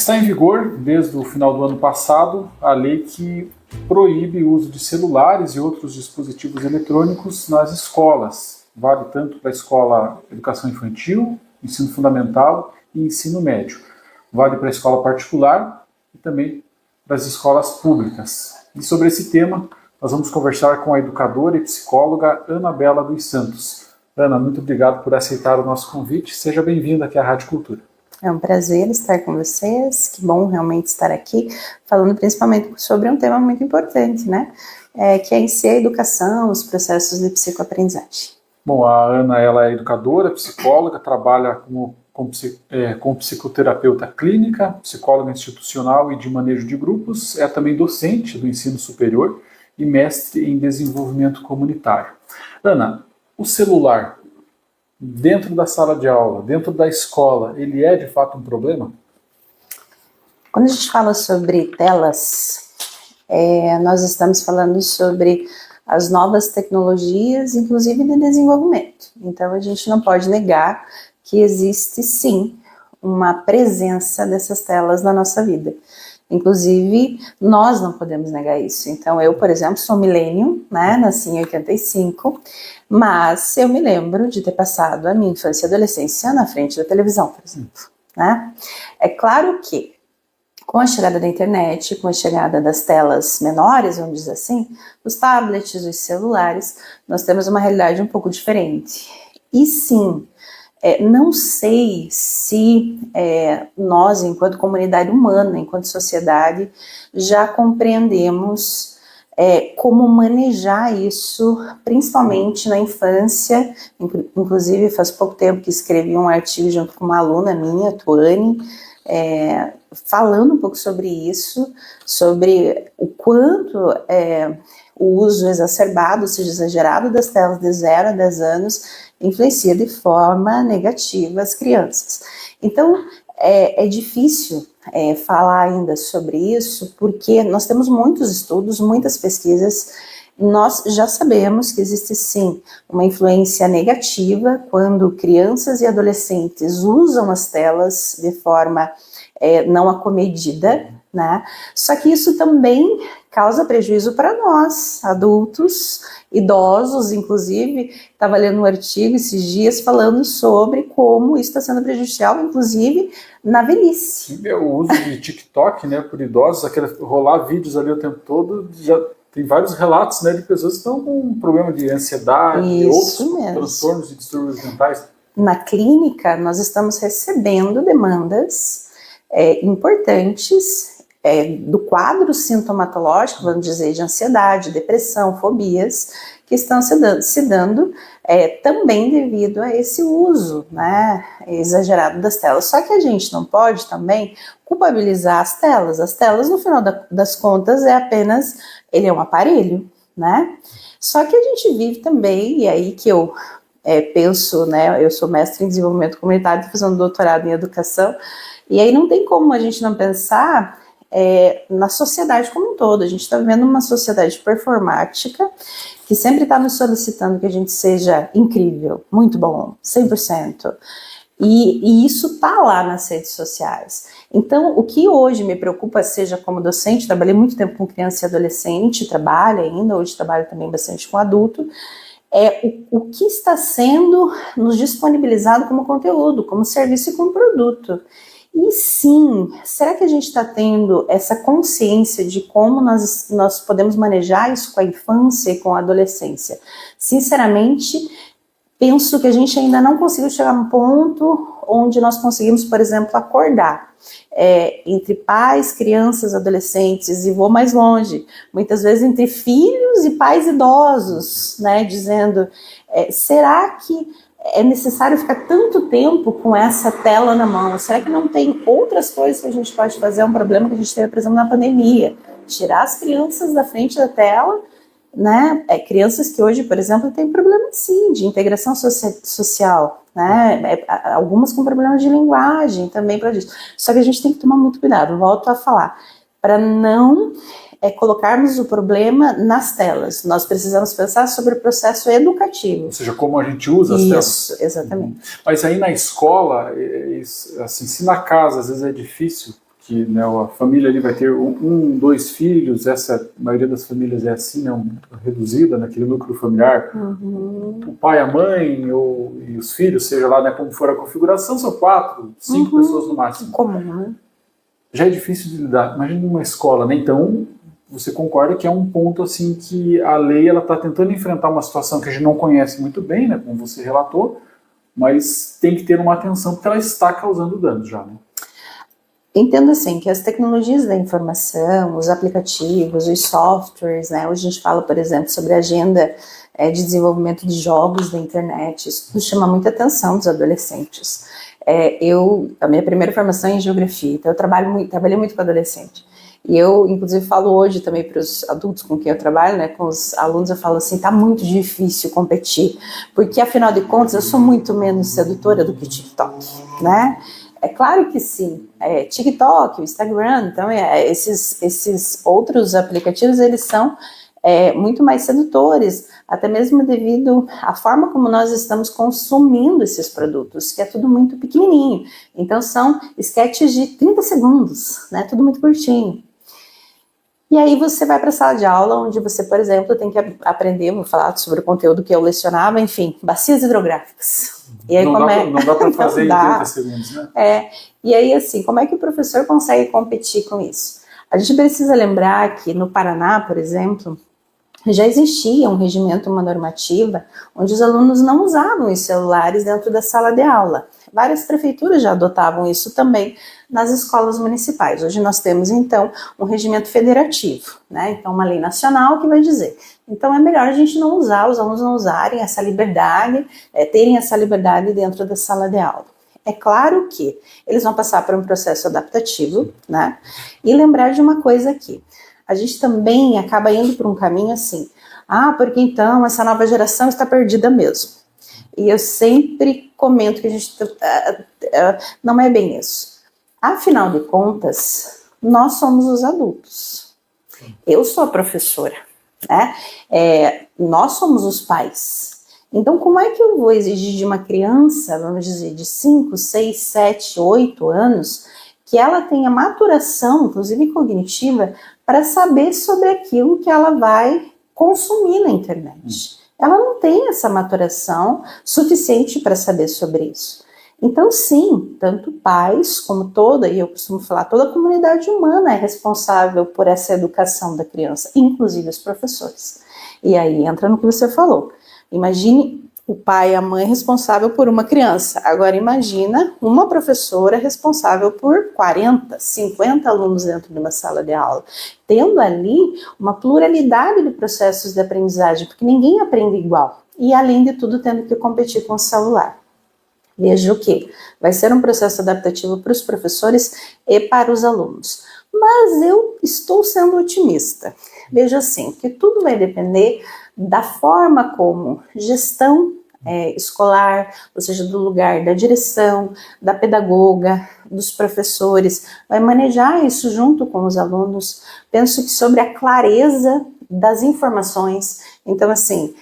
Está em vigor, desde o final do ano passado, a lei que proíbe o uso de celulares e outros dispositivos eletrônicos nas escolas. Vale tanto para a escola educação infantil, ensino fundamental e ensino médio. Vale para a escola particular e também para as escolas públicas. E sobre esse tema, nós vamos conversar com a educadora e psicóloga Ana Bela dos Santos. Ana, muito obrigado por aceitar o nosso convite. Seja bem-vinda aqui à Rádio Cultura. É um prazer estar com vocês, que bom realmente estar aqui, falando principalmente sobre um tema muito importante, né? Que é em si a educação, os processos de psicoaprendizagem. Bom, a Ana ela é educadora, psicóloga, trabalha como psicoterapeuta clínica, psicóloga institucional e de manejo de grupos, é também docente do ensino superior e mestre em desenvolvimento comunitário. Ana, o celular dentro da sala de aula, dentro da escola, ele é de fato um problema? Quando a gente fala sobre telas, nós estamos falando sobre as novas tecnologias, inclusive de desenvolvimento. Então a gente não pode negar que existe sim uma presença dessas telas na nossa vida. Inclusive, nós não podemos negar isso. Então, eu, por exemplo, sou millennium, né? Nasci em 85, mas eu me lembro de ter passado a minha infância e adolescência na frente da televisão, por exemplo, né? É claro que, com a chegada da internet, com a chegada das telas menores, vamos dizer assim, os tablets, os celulares, nós temos uma realidade um pouco diferente. E sim, não sei se nós, enquanto comunidade humana, enquanto sociedade, já compreendemos como manejar isso, principalmente na infância. Inclusive, faz pouco tempo que escrevi um artigo junto com uma aluna minha, Tuane, falando um pouco sobre isso, sobre o quanto o uso exacerbado, ou seja, exagerado das telas de 0 a 10 anos influencia de forma negativa as crianças. Então, é difícil falar ainda sobre isso, porque nós temos muitos estudos, muitas pesquisas. Nós já sabemos que existe sim uma influência negativa quando crianças e adolescentes usam as telas de forma não acomedida, né? Só que isso também causa prejuízo para nós, adultos, idosos, inclusive. Estava lendo um artigo esses dias falando sobre como isso está sendo prejudicial, inclusive na velhice. O uso de TikTok, né, por idosos, rolar vídeos ali o tempo todo, já tem vários relatos, né, de pessoas que estão com problema de ansiedade, e outros transtornos e distúrbios mentais. Na clínica, nós estamos recebendo demandas importantes do quadro sintomatológico, vamos dizer, de ansiedade, depressão, fobias, que estão se dando também devido a esse uso, né, exagerado das telas. Só que a gente não pode também culpabilizar as telas. As telas, no final das contas, ele é um aparelho, né? Só que a gente vive também, e aí que eu penso, né, eu sou mestre em desenvolvimento comunitário, estou fazendo doutorado em educação, e aí não tem como a gente não pensar na sociedade como um todo. A gente está vivendo uma sociedade performática que sempre está nos solicitando que a gente seja incrível, muito bom, 100%. E isso está lá nas redes sociais. Então, o que hoje me preocupa, seja como docente, trabalhei muito tempo com criança e adolescente, trabalho ainda, hoje trabalho também bastante com adulto, o que está sendo nos disponibilizado como conteúdo, como serviço e como produto. E sim, será que a gente está tendo essa consciência de como nós podemos manejar isso com a infância e com a adolescência? Sinceramente, penso que a gente ainda não conseguiu chegar a um ponto onde nós conseguimos, por exemplo, acordar entre pais, crianças, adolescentes, e vou mais longe, muitas vezes entre filhos e pais idosos, né, dizendo, será que é necessário ficar tanto tempo com essa tela na mão? Será que não tem outras coisas que a gente pode fazer? É um problema que a gente teve, por exemplo, na pandemia. Tirar as crianças da frente da tela, né? Crianças que hoje, por exemplo, têm problema sim de integração social, né? Algumas com problemas de linguagem também para isso. Só que a gente tem que tomar muito cuidado, volto a falar, para não colocarmos o problema nas telas. Nós precisamos pensar sobre o processo educativo. Ou seja, como a gente usa as telas. Isso, exatamente. Mas aí na escola, assim, se na casa às vezes é difícil, que né, a família ali vai ter dois filhos, a maioria das famílias é assim, né, reduzida naquele núcleo familiar, o pai, a mãe e os filhos, seja lá né, como for a configuração, são 4, 5 pessoas no máximo. Comum, né? Já é difícil de lidar. Imagina uma escola, né? Então, você concorda que é um ponto assim que a lei ela está tentando enfrentar uma situação que a gente não conhece muito bem, né, como você relatou, mas tem que ter uma atenção porque ela está causando danos já, né? Entendo assim que as tecnologias da informação, os aplicativos, os softwares, né? Hoje a gente fala, por exemplo, sobre a agenda de desenvolvimento de jogos da internet, isso tudo chama muita atenção dos adolescentes. A minha primeira formação é em geografia, então eu trabalhei muito com adolescente. E eu, inclusive, falo hoje também para os adultos com quem eu trabalho, né, com os alunos, eu falo assim, tá muito difícil competir, porque afinal de contas eu sou muito menos sedutora do que o TikTok, né? É claro que sim, TikTok, o Instagram, então esses outros aplicativos, eles são muito mais sedutores, até mesmo devido à forma como nós estamos consumindo esses produtos, que é tudo muito pequenininho. Então são sketches de 30 segundos, né, tudo muito curtinho. E aí você vai para a sala de aula, onde você, por exemplo, tem que aprender, vou falar sobre o conteúdo que eu lecionava, enfim, bacias hidrográficas. E aí, não dá para fazer em 30 segundos, né? E aí, assim, como é que o professor consegue competir com isso? A gente precisa lembrar que no Paraná, por exemplo, já existia um regimento, uma normativa, onde os alunos não usavam os celulares dentro da sala de aula. Várias prefeituras já adotavam isso também nas escolas municipais. Hoje nós temos, então, um regimento federativo, né? Então, uma lei nacional que vai dizer. Então, é melhor a gente não usar, os alunos não usarem essa liberdade, terem essa liberdade dentro da sala de aula. É claro que eles vão passar por um processo adaptativo, né? E lembrar de uma coisa aqui. A gente também acaba indo por um caminho assim, porque então essa nova geração está perdida mesmo. E eu sempre comento que a gente não é bem isso. Afinal de contas, nós somos os adultos. Eu sou a professora, né? Nós somos os pais. Então, como é que eu vou exigir de uma criança, vamos dizer, de 5, 6, 7, 8 anos, que ela tenha maturação, inclusive cognitiva, para saber sobre aquilo que ela vai consumir na internet? Ela não tem essa maturação suficiente para saber sobre isso. Então, sim, tanto pais como e eu costumo falar, toda a comunidade humana é responsável por essa educação da criança, inclusive os professores. E aí entra no que você falou. Imagine o pai e a mãe responsável por uma criança. Agora imagina uma professora responsável por 40, 50 alunos dentro de uma sala de aula, tendo ali uma pluralidade de processos de aprendizagem, porque ninguém aprende igual. E além de tudo, tendo que competir com o celular. Veja o que vai ser um processo adaptativo para os professores e para os alunos. Mas eu estou sendo otimista. Veja assim, que tudo vai depender da forma como gestão escolar, ou seja, do lugar da direção, da pedagoga, dos professores, vai manejar isso junto com os alunos. Penso que sobre a clareza das informações. Então, assim,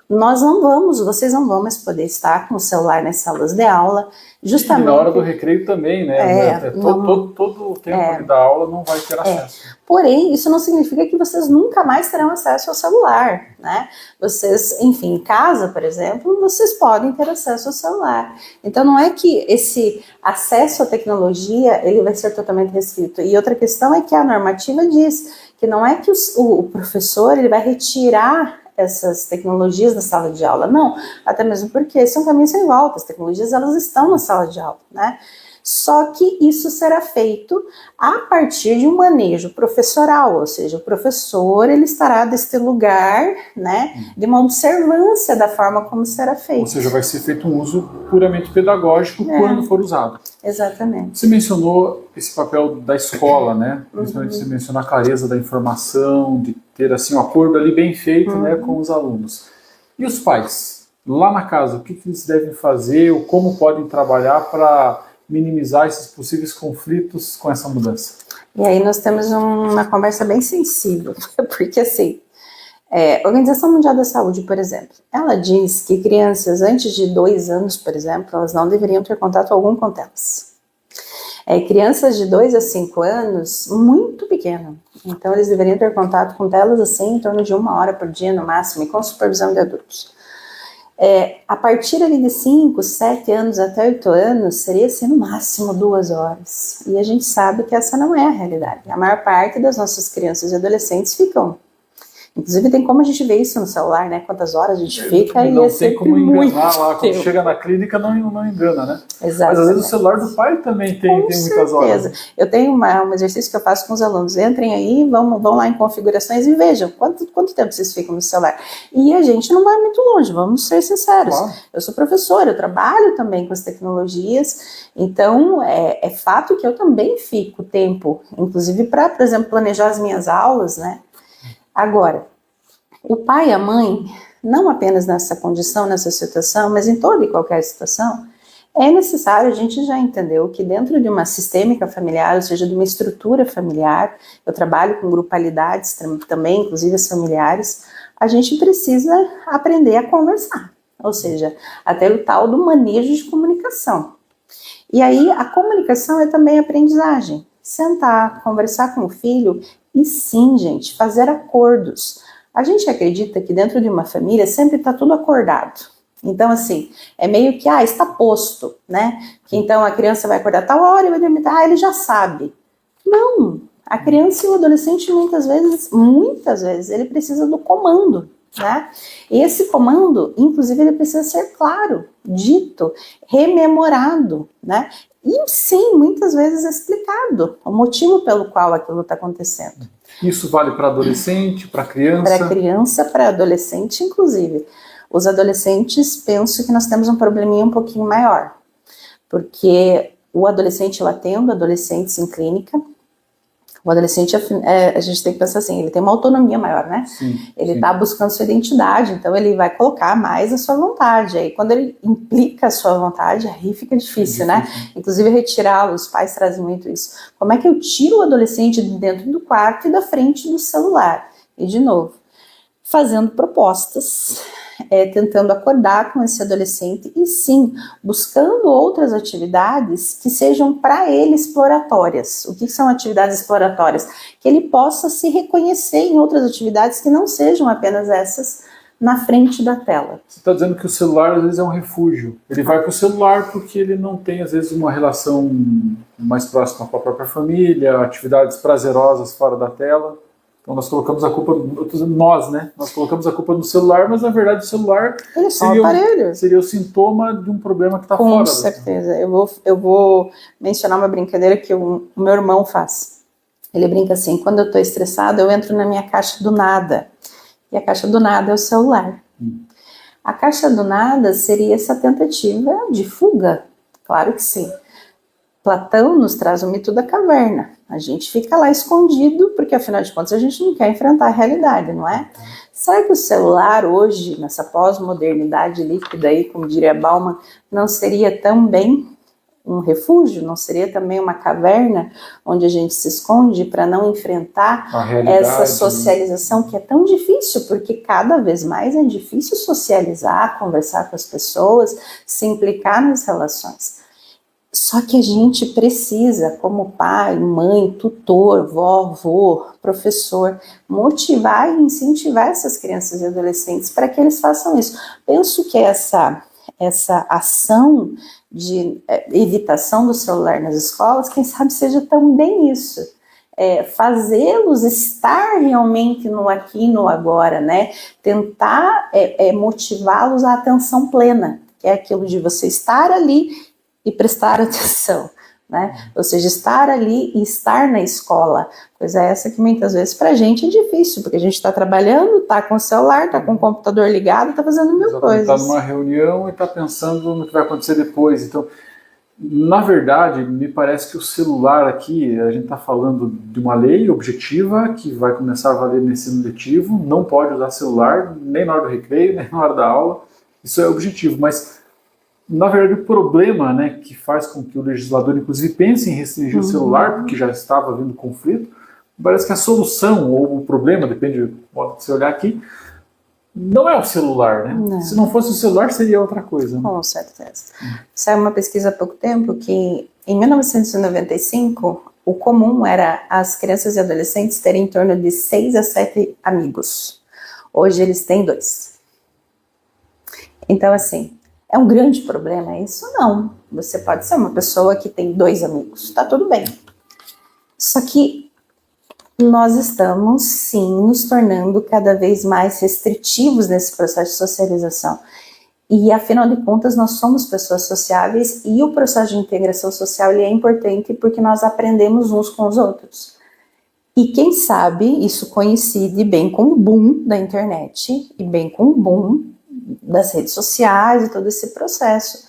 vocês não vão mais poder estar com o celular nas salas de aula, justamente... E na hora do recreio também, né? Todo o tempo da aula não vai ter acesso. Porém, isso não significa que vocês nunca mais terão acesso ao celular, né? Vocês, enfim, em casa, por exemplo, vocês podem ter acesso ao celular. Então, não é que esse acesso à tecnologia, ele vai ser totalmente restrito. E outra questão é que a normativa diz que não é que o professor ele vai retirar essas tecnologias da sala de aula, não, até mesmo porque esse é um caminho sem volta, as tecnologias elas estão na sala de aula, né? Só que isso será feito a partir de um manejo professoral, ou seja, o professor ele estará deste lugar, né, de uma observância da forma como será feito. Ou seja, vai ser feito um uso puramente pedagógico quando for usado. Exatamente. Você mencionou esse papel da escola, né? Principalmente você mencionou a clareza da informação, de ter assim um acordo ali bem feito, né, com os alunos. E os pais? Lá na casa, o que eles devem fazer ou como podem trabalhar para minimizar esses possíveis conflitos com essa mudança? E aí nós temos uma conversa bem sensível, porque assim, a Organização Mundial da Saúde, por exemplo, ela diz que crianças antes de 2 anos, por exemplo, elas não deveriam ter contato algum com telas. Crianças de 2 a 5 anos, muito pequeno. Então, eles deveriam ter contato com telas assim em torno de 1 hora por dia, no máximo, e com supervisão de adultos. A partir ali de 5, 7 anos até 8 anos, seria assim, no máximo 2 horas. E a gente sabe que essa não é a realidade. A maior parte das nossas crianças e adolescentes ficam. Inclusive tem como a gente ver isso no celular, né? Quantas horas a gente fica e não tem como enganar lá, quando tempo. chega na clínica não engana, né? Exatamente. Mas às vezes o celular do pai também tem muitas horas. Eu tenho um exercício que eu faço com os alunos, entrem aí, vão lá em configurações e vejam quanto tempo vocês ficam no celular. E a gente não vai muito longe, vamos ser sinceros. Claro. Eu sou professora, eu trabalho também com as tecnologias, então é fato que eu também fico tempo, inclusive para, por exemplo, planejar as minhas aulas, né? Agora, o pai e a mãe, não apenas nessa condição, nessa situação, mas em toda e qualquer situação, é necessário, a gente já entendeu que dentro de uma sistêmica familiar, ou seja, de uma estrutura familiar, eu trabalho com grupalidades também, inclusive as familiares, a gente precisa aprender a conversar, ou seja, até o tal do manejo de comunicação. E aí a comunicação é também aprendizagem, sentar, conversar com o filho e sim, gente, fazer acordos. A gente acredita que dentro de uma família sempre está tudo acordado. Então, assim, é meio que, está posto, né? Que então a criança vai acordar tal hora e vai dormir, ele já sabe. Não, a criança e o adolescente muitas vezes, ele precisa do comando, né? E esse comando, inclusive, ele precisa ser claro, dito, rememorado, né? E sim, muitas vezes explicado o motivo pelo qual aquilo está acontecendo. Isso vale para adolescente, para criança? Para criança, para adolescente, inclusive. Os adolescentes, penso que nós temos um probleminha um pouquinho maior, porque o adolescente, eu atendo adolescentes em clínica, o adolescente, a gente tem que pensar assim, ele tem uma autonomia maior, né? Sim, ele está buscando sua identidade, então ele vai colocar mais a sua vontade. Aí quando ele implica a sua vontade, aí fica difícil, né? Inclusive retirá-lo, os pais trazem muito isso. Como é que eu tiro o adolescente de dentro do quarto e da frente do celular? E de novo, fazendo propostas, tentando acordar com esse adolescente e sim, buscando outras atividades que sejam para ele exploratórias. O que são atividades exploratórias? Que ele possa se reconhecer em outras atividades que não sejam apenas essas na frente da tela. Você está dizendo que o celular às vezes é um refúgio. Ele vai para o celular porque ele não tem às vezes uma relação mais próxima com a própria família, atividades prazerosas fora da tela. Então nós colocamos a culpa, nós colocamos a culpa no celular, mas na verdade o celular seria o sintoma de um problema que está fora. Com certeza. Eu vou mencionar uma brincadeira que o meu irmão faz. Ele brinca assim, quando eu estou estressado, eu entro na minha caixa do nada. E a caixa do nada é o celular. A caixa do nada seria essa tentativa de fuga. Claro que sim. Platão nos traz o mito da caverna. A gente fica lá escondido, porque afinal de contas a gente não quer enfrentar a realidade, não é? Será que o celular hoje, nessa pós-modernidade líquida aí, como diria Bauman, não seria também um refúgio? Não seria também uma caverna onde a gente se esconde para não enfrentar essa socialização que é tão difícil, porque cada vez mais é difícil socializar, conversar com as pessoas, se implicar nas relações. Só que a gente precisa, como pai, mãe, tutor, vovô, professor, motivar e incentivar essas crianças e adolescentes para que eles façam isso. Penso que essa ação de evitação do celular nas escolas, quem sabe seja também isso. Fazê-los estar realmente no aqui e no agora, né? Tentar motivá-los à atenção plena, que é aquilo de você estar ali e prestar atenção, né? Ou seja, estar ali e estar na escola, coisa essa que muitas vezes pra gente é difícil, porque a gente está trabalhando, está com o celular, está com o computador ligado, está fazendo mil coisas. Está numa reunião e está pensando no que vai acontecer depois. Então, na verdade, me parece que o celular aqui, a gente está falando de uma lei objetiva que vai começar a valer no ensino letivo, não pode usar celular nem na hora do recreio, nem na hora da aula, isso é objetivo, mas na verdade, o problema, né, que faz com que o legislador, inclusive, pense em restringir o celular, porque já estava havendo conflito, parece que a solução, ou o problema, depende do modo que você olhar aqui, não é o celular, né? Não. Se não fosse o celular, seria outra coisa. Né? Com certeza. Saiu uma pesquisa há pouco tempo que em 1995, o comum era as crianças e adolescentes terem em torno de 6 a 7 amigos. Hoje eles têm 2. Então, assim, é um grande problema isso? Não. Você pode ser uma pessoa que tem 2 amigos, tá tudo bem. Só que nós estamos, sim, nos tornando cada vez mais restritivos nesse processo de socialização. E, afinal de contas, nós somos pessoas sociáveis e o processo de integração social ele é importante porque nós aprendemos uns com os outros. E quem sabe isso coincide bem com o boom da internet e bem com o boom das redes sociais e todo esse processo.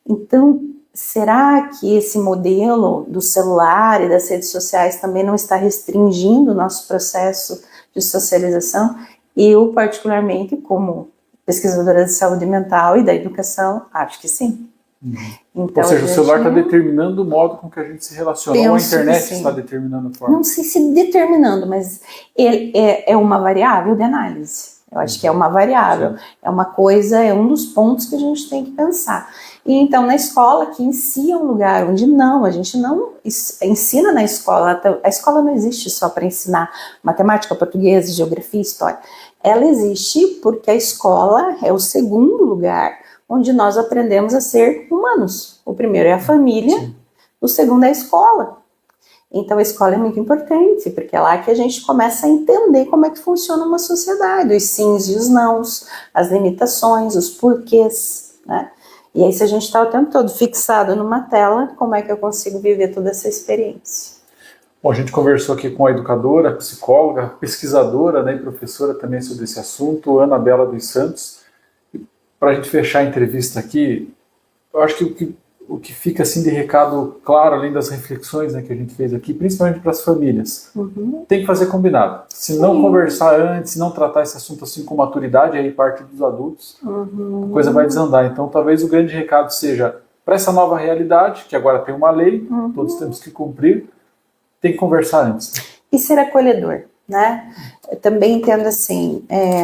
Então, será que esse modelo do celular e das redes sociais também não está restringindo o nosso processo de socialização? Eu, particularmente, como pesquisadora de saúde mental e da educação, acho que sim. Então, ou seja, o celular está determinando o modo com que a gente se relaciona, ou a internet está determinando a forma? Não sei se determinando, mas é uma variável de análise. Eu acho que é uma variável, sim. É uma coisa, é um dos pontos que a gente tem que pensar. E então, na escola, que em si é um lugar onde a gente não ensina na escola, a escola não existe só para ensinar matemática, português, geografia, história. Ela existe porque a escola é o segundo lugar onde nós aprendemos a ser humanos. O primeiro é a família, sim. O segundo é a escola. Então a escola é muito importante, porque é lá que a gente começa a entender como é que funciona uma sociedade, os sims e os nãos, as limitações, os porquês, né? E aí se a gente está o tempo todo fixado numa tela, como é que eu consigo viver toda essa experiência? Bom, a gente conversou aqui com a educadora, psicóloga, pesquisadora, né, e professora também sobre esse assunto, Ana Bela dos Santos. Para a gente fechar a entrevista aqui, eu acho que o que fica assim de recado claro, além das reflexões, né, que a gente fez aqui, principalmente para as famílias, tem que fazer combinado. Se não conversar antes, se não tratar esse assunto assim com maturidade, aí parte dos adultos, a coisa vai desandar. Então talvez o grande recado seja, para essa nova realidade, que agora tem uma lei, todos temos que cumprir, tem que conversar antes. E ser acolhedor, né? Eu também entendo assim,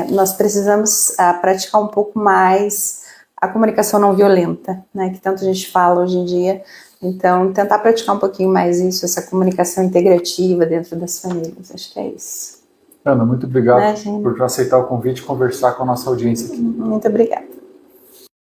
nós precisamos praticar um pouco mais a comunicação não violenta, né? Que tanto a gente fala hoje em dia. Então, tentar praticar um pouquinho mais isso, essa comunicação integrativa dentro das famílias. Acho que é isso. Ana, muito obrigado por aceitar o convite e conversar com a nossa audiência aqui. Muito obrigada.